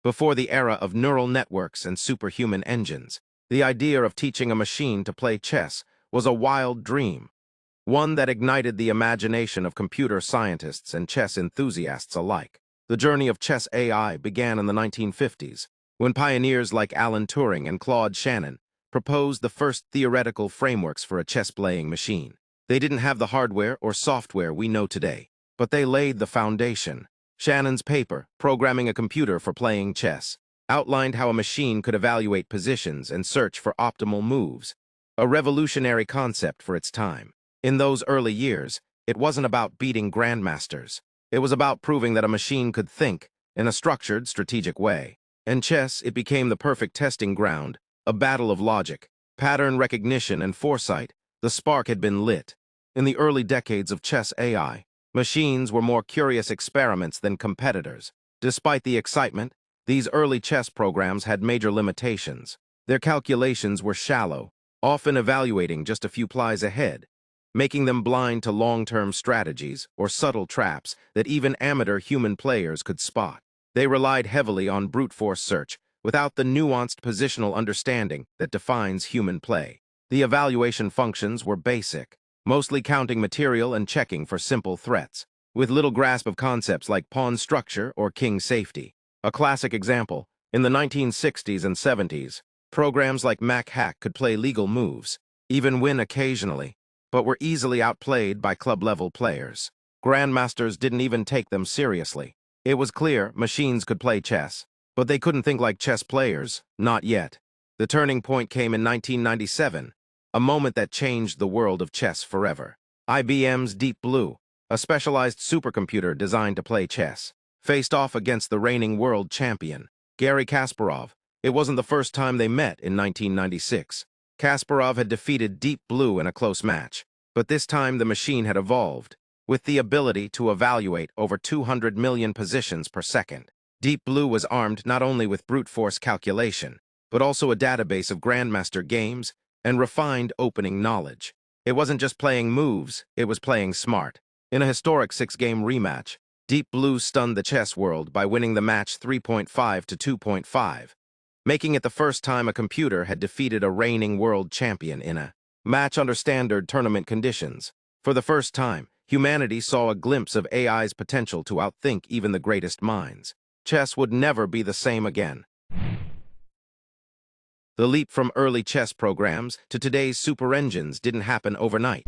Before the era of neural networks and superhuman engines, the idea of teaching a machine to play chess was a wild dream, one that ignited the imagination of computer scientists and chess enthusiasts alike. The journey of chess AI began in the 1950s, when pioneers like Alan Turing and Claude Shannon proposed the first theoretical frameworks for a chess-playing machine. They didn't have the hardware or software we know today, but they laid the foundation. Shannon's paper, Programming a Computer for Playing Chess, outlined how a machine could evaluate positions and search for optimal moves, a revolutionary concept for its time. In those early years, it wasn't about beating grandmasters. It was about proving that a machine could think in a structured, strategic way. In chess, it became the perfect testing ground, a battle of logic, pattern recognition, and foresight. The spark had been lit. In the early decades of chess AI, machines were more curious experiments than competitors. Despite the excitement, these early chess programs had major limitations. Their calculations were shallow, often evaluating just a few plies ahead, making them blind to long-term strategies or subtle traps that even amateur human players could spot. They relied heavily on brute force search, without the nuanced positional understanding that defines human play. The evaluation functions were basic, mostly counting material and checking for simple threats, with little grasp of concepts like pawn structure or king safety. A classic example, in the 1960s and 70s, programs like Mac-Hack could play legal moves, even win occasionally, but were easily outplayed by club-level players. Grandmasters didn't even take them seriously. It was clear machines could play chess, but they couldn't think like chess players, not yet. The turning point came in 1997, a moment that changed the world of chess forever. IBM's Deep Blue, a specialized supercomputer designed to play chess, faced off against the reigning world champion, Garry Kasparov. It wasn't the first time they met in 1996. Kasparov had defeated Deep Blue in a close match, but this time the machine had evolved, with the ability to evaluate over 200 million positions per second. Deep Blue was armed not only with brute force calculation, but also a database of grandmaster games and refined opening knowledge. It wasn't just playing moves, it was playing smart. In a historic 6-game rematch, Deep Blue stunned the chess world by winning the match 3.5 to 2.5, making it the first time a computer had defeated a reigning world champion in a match under standard tournament conditions. For the first time, humanity saw a glimpse of AI's potential to outthink even the greatest minds. Chess would never be the same again. The leap from early chess programs to today's super engines didn't happen overnight.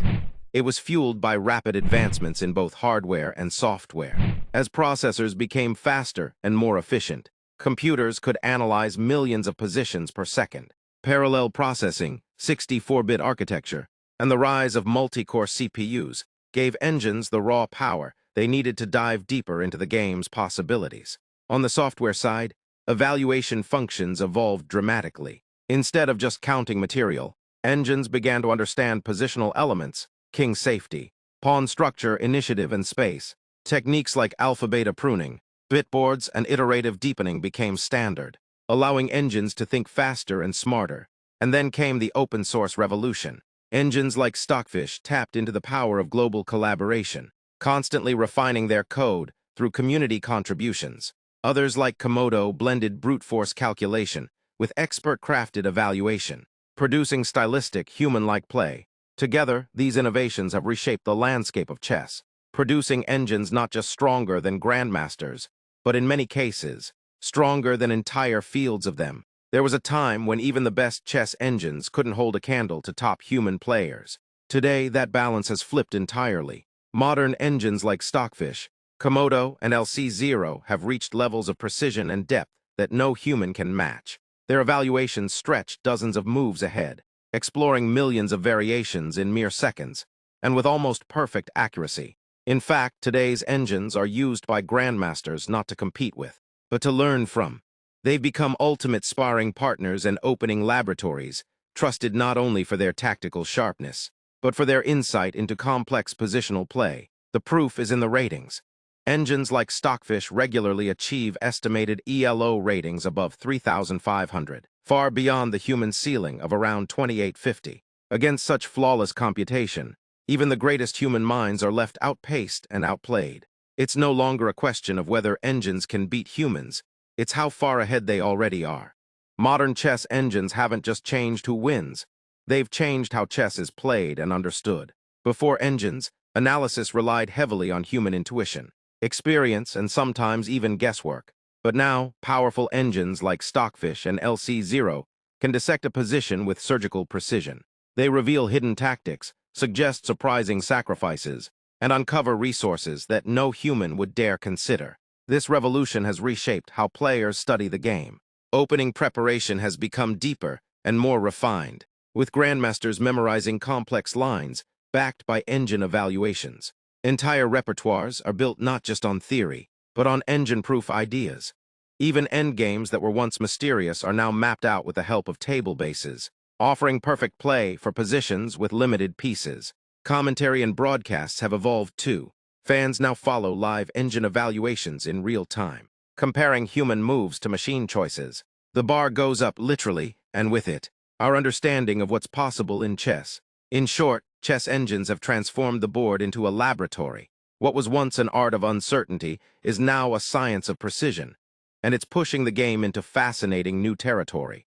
It was fueled by rapid advancements in both hardware and software. As processors became faster and more efficient, computers could analyze millions of positions per second. Parallel processing, 64-bit architecture, and the rise of multi-core CPUs gave engines the raw power they needed to dive deeper into the game's possibilities. On the software side, evaluation functions evolved dramatically. Instead of just counting material, engines began to understand positional elements, king safety, pawn structure, initiative, and space. Techniques like alpha-beta pruning, bitboards, and iterative deepening became standard, allowing engines to think faster and smarter. And then came the open-source revolution. Engines like Stockfish tapped into the power of global collaboration, constantly refining their code through community contributions. Others like Komodo blended brute force calculation with expert-crafted evaluation, producing stylistic, human-like play. Together, these innovations have reshaped the landscape of chess, producing engines not just stronger than grandmasters, but in many cases, stronger than entire fields of them. There was a time when even the best chess engines couldn't hold a candle to top human players. Today, that balance has flipped entirely. Modern engines like Stockfish, Komodo, and LC0 have reached levels of precision and depth that no human can match. Their evaluations stretch dozens of moves ahead, exploring millions of variations in mere seconds, and with almost perfect accuracy. In fact, today's engines are used by grandmasters not to compete with, but to learn from. They've become ultimate sparring partners and opening laboratories, trusted not only for their tactical sharpness, but for their insight into complex positional play. The proof is in the ratings. Engines like Stockfish regularly achieve estimated ELO ratings above 3,500, far beyond the human ceiling of around 2,850. Against such flawless computation, even the greatest human minds are left outpaced and outplayed. It's no longer a question of whether engines can beat humans. it's how far ahead they already are. Modern chess engines haven't just changed who wins, they've changed how chess is played and understood. Before engines, analysis relied heavily on human intuition, experience, and sometimes even guesswork. But now, powerful engines like Stockfish and LC0 can dissect a position with surgical precision. They reveal hidden tactics, suggest surprising sacrifices, and uncover resources that no human would dare consider. This revolution has reshaped how players study the game. Opening preparation has become deeper and more refined, with Grandmasters memorizing complex lines backed by engine evaluations. Entire repertoires are built not just on theory, but on engine-proof ideas. Even endgames that were once mysterious are now mapped out with the help of table bases, offering perfect play for positions with limited pieces. Commentary and broadcasts have evolved too. Fans now follow live engine evaluations in real time, comparing human moves to machine choices. The bar goes up literally, and with it, our understanding of what's possible in chess. In short, chess engines have transformed the board into a laboratory. What was once an art of uncertainty is now a science of precision, and it's pushing the game into fascinating new territory.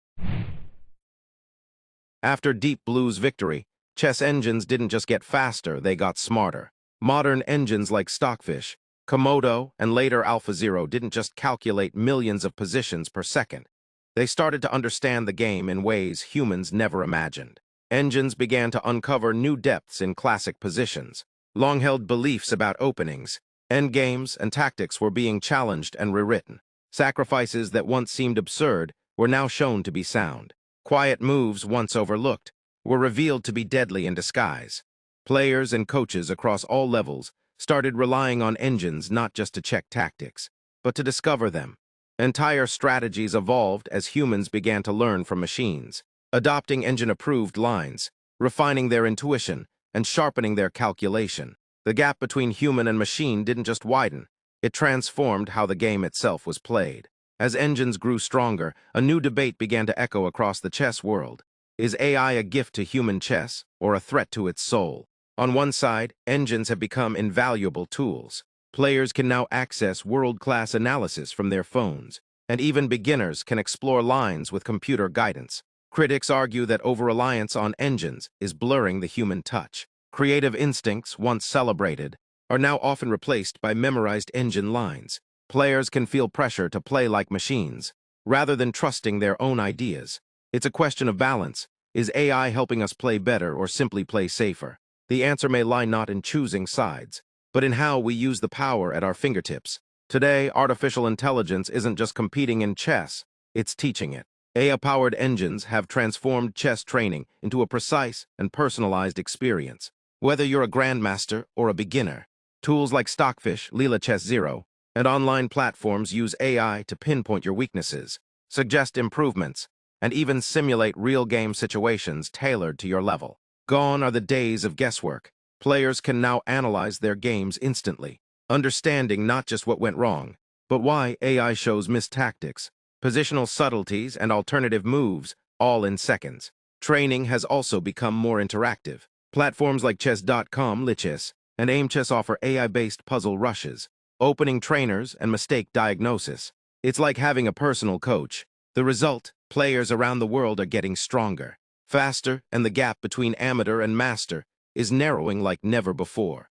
After Deep Blue's victory, chess engines didn't just get faster, they got smarter. Modern engines like Stockfish, Komodo, and later AlphaZero didn't just calculate millions of positions per second. They started to understand the game in ways humans never imagined. Engines began to uncover new depths in classic positions. Long-held beliefs about openings, endgames, and tactics were being challenged and rewritten. Sacrifices that once seemed absurd were now shown to be sound. Quiet moves once overlooked were revealed to be deadly in disguise. Players and coaches across all levels started relying on engines not just to check tactics, but to discover them. Entire strategies evolved as humans began to learn from machines, adopting engine-approved lines, refining their intuition, and sharpening their calculation. The gap between human and machine didn't just widen, it transformed how the game itself was played. As engines grew stronger, a new debate began to echo across the chess world. Is AI a gift to human chess, or a threat to its soul? On one side, engines have become invaluable tools. Players can now access world-class analysis from their phones, and even beginners can explore lines with computer guidance. Critics argue that over-reliance on engines is blurring the human touch. Creative instincts, once celebrated, are now often replaced by memorized engine lines. Players can feel pressure to play like machines, rather than trusting their own ideas. It's a question of balance. Is AI helping us play better or simply play safer? The answer may lie not in choosing sides, but in how we use the power at our fingertips. Today, artificial intelligence isn't just competing in chess, it's teaching it. AI-powered engines have transformed chess training into a precise and personalized experience. Whether you're a grandmaster or a beginner, tools like Stockfish, Leela Chess Zero, and online platforms use AI to pinpoint your weaknesses, suggest improvements, and even simulate real-game situations tailored to your level. Gone are the days of guesswork. Players can now analyze their games instantly, understanding not just what went wrong, but why AI shows missed tactics, positional subtleties, and alternative moves, all in seconds. Training has also become more interactive. Platforms like chess.com, Lichess, and AimChess offer AI-based puzzle rushes, opening trainers, and mistake diagnosis. It's like having a personal coach. The result, players around the world are getting stronger, faster, and the gap between amateur and master is narrowing like never before.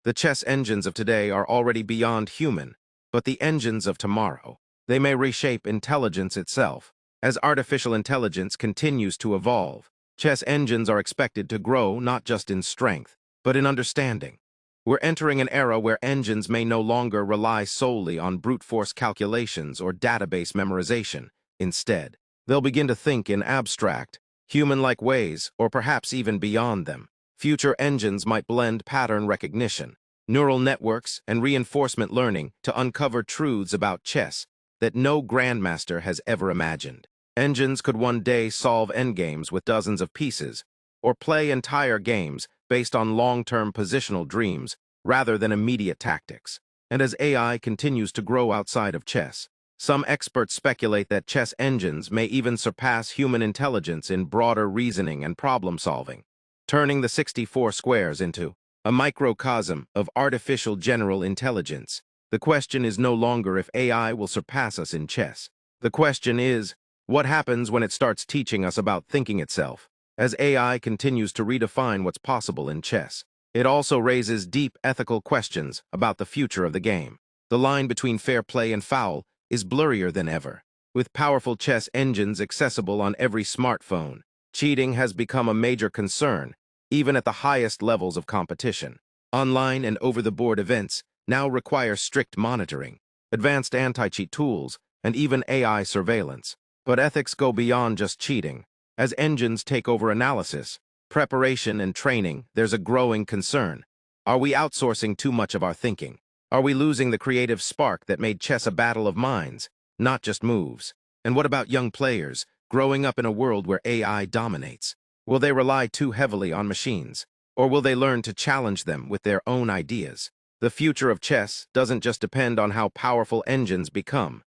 The chess engines of today are already beyond human, but the engines of tomorrow, they may reshape intelligence itself. As artificial intelligence continues to evolve, chess engines are expected to grow not just in strength, but in understanding. We're entering an era where engines may no longer rely solely on brute force calculations or database memorization. Instead, they'll begin to think in abstract, human-like ways, or perhaps even beyond them. Future engines might blend pattern recognition, neural networks, and reinforcement learning to uncover truths about chess that no grandmaster has ever imagined. Engines could one day solve endgames with dozens of pieces, or play entire games based on long-term positional dreams rather than immediate tactics. And as AI continues to grow outside of chess, some experts speculate that chess engines may even surpass human intelligence in broader reasoning and problem-solving, turning the 64 squares into a microcosm of artificial general intelligence. The question is no longer if AI will surpass us in chess. The question is, what happens when it starts teaching us about thinking itself? As AI continues to redefine what's possible in chess, it also raises deep ethical questions about the future of the game. The line between fair play and foul is blurrier than ever. With powerful chess engines accessible on every smartphone, cheating has become a major concern, even at the highest levels of competition. Online and over-the-board events now require strict monitoring, advanced anti-cheat tools, and even AI surveillance. But ethics go beyond just cheating. As engines take over analysis, preparation, and training, there's a growing concern. Are we outsourcing too much of our thinking? Are we losing the creative spark that made chess a battle of minds, not just moves? And what about young players growing up in a world where AI dominates? Will they rely too heavily on machines? Or will they learn to challenge them with their own ideas? The future of chess doesn't just depend on how powerful engines become.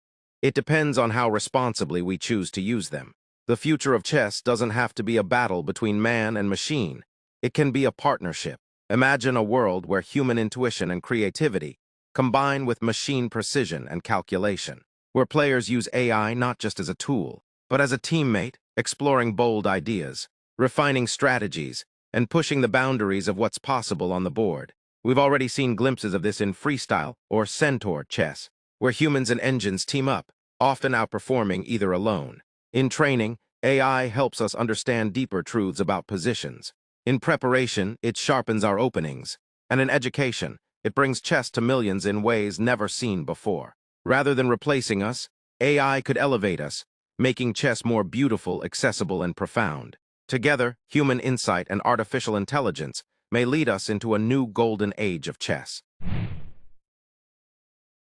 It depends on how responsibly we choose to use them. The future of chess doesn't have to be a battle between man and machine. It can be a partnership. Imagine a world where human intuition and creativity combine with machine precision and calculation, where players use AI not just as a tool, but as a teammate, exploring bold ideas, refining strategies, and pushing the boundaries of what's possible on the board. We've already seen glimpses of this in freestyle or centaur chess, where humans and engines team up, often outperforming either alone. In training, AI helps us understand deeper truths about positions. In preparation, it sharpens our openings. And in education, it brings chess to millions in ways never seen before. Rather than replacing us, AI could elevate us, making chess more beautiful, accessible, and profound. Together, human insight and artificial intelligence may lead us into a new golden age of chess.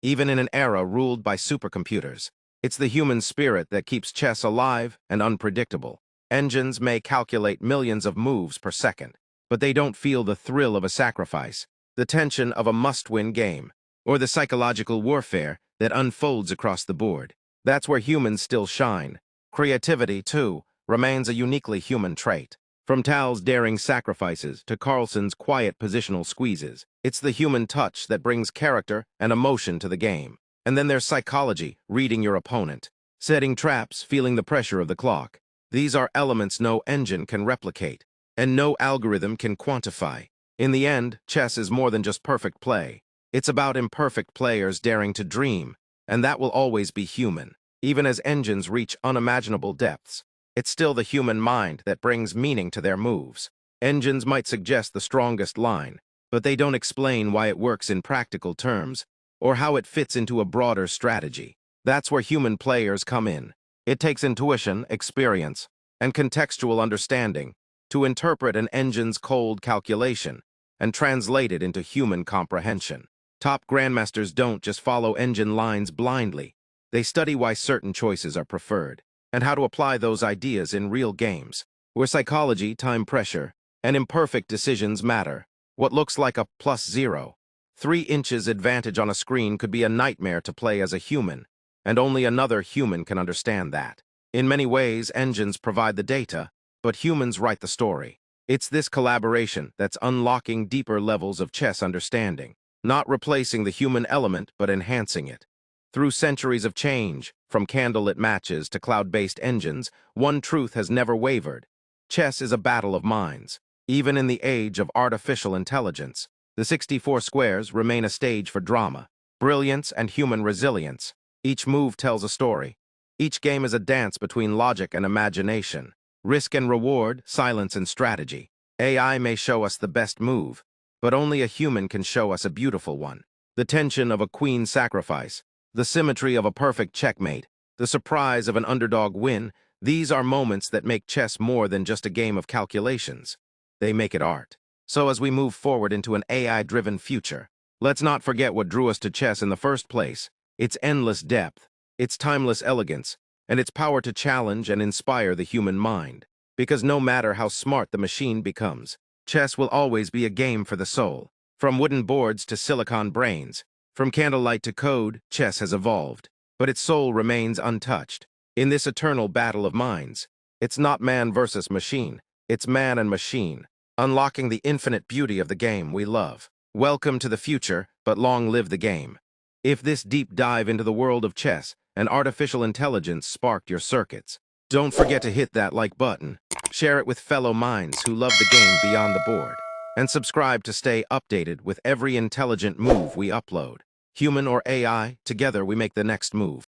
Even in an era ruled by supercomputers, it's the human spirit that keeps chess alive and unpredictable. Engines may calculate millions of moves per second, but they don't feel the thrill of a sacrifice, the tension of a must-win game, or the psychological warfare that unfolds across the board. That's where humans still shine. Creativity, too, remains a uniquely human trait. From Tal's daring sacrifices to Carlsen's quiet positional squeezes, it's the human touch that brings character and emotion to the game. And then there's psychology, reading your opponent, setting traps, feeling the pressure of the clock. These are elements no engine can replicate, and no algorithm can quantify. In the end, chess is more than just perfect play. It's about imperfect players daring to dream, and that will always be human. Even as engines reach unimaginable depths, it's still the human mind that brings meaning to their moves. Engines might suggest the strongest line, but they don't explain why it works in practical terms, or how it fits into a broader strategy. That's where human players come in. It takes intuition, experience, and contextual understanding to interpret an engine's cold calculation and translate it into human comprehension. Top grandmasters don't just follow engine lines blindly. They study why certain choices are preferred, and how to apply those ideas in real games, where psychology, time pressure, and imperfect decisions matter. What looks like a +0, 3 inches advantage on a screen could be a nightmare to play as a human, and only another human can understand that. In many ways, engines provide the data, but humans write the story. It's this collaboration that's unlocking deeper levels of chess understanding, not replacing the human element, but enhancing it. Through centuries of change, from candlelit matches to cloud-based engines, one truth has never wavered. Chess is a battle of minds. Even in the age of artificial intelligence, the 64 squares remain a stage for drama, brilliance, and human resilience. Each move tells a story. Each game is a dance between logic and imagination, risk and reward, silence and strategy. AI may show us the best move, but only a human can show us a beautiful one. The tension of a queen sacrifice, the symmetry of a perfect checkmate, the surprise of an underdog win, these are moments that make chess more than just a game of calculations. They make it art. So as we move forward into an AI-driven future, let's not forget what drew us to chess in the first place: its endless depth, its timeless elegance, and its power to challenge and inspire the human mind. Because no matter how smart the machine becomes, chess will always be a game for the soul. From wooden boards to silicon brains, from candlelight to code, chess has evolved, but its soul remains untouched. In this eternal battle of minds, it's not man versus machine, it's man and machine, unlocking the infinite beauty of the game we love. Welcome to the future, but long live the game. If this deep dive into the world of chess and artificial intelligence sparked your circuits, don't forget to hit that like button, share it with fellow minds who love the game beyond the board, and subscribe to stay updated with every intelligent move we upload. Human or AI, together we make the next move.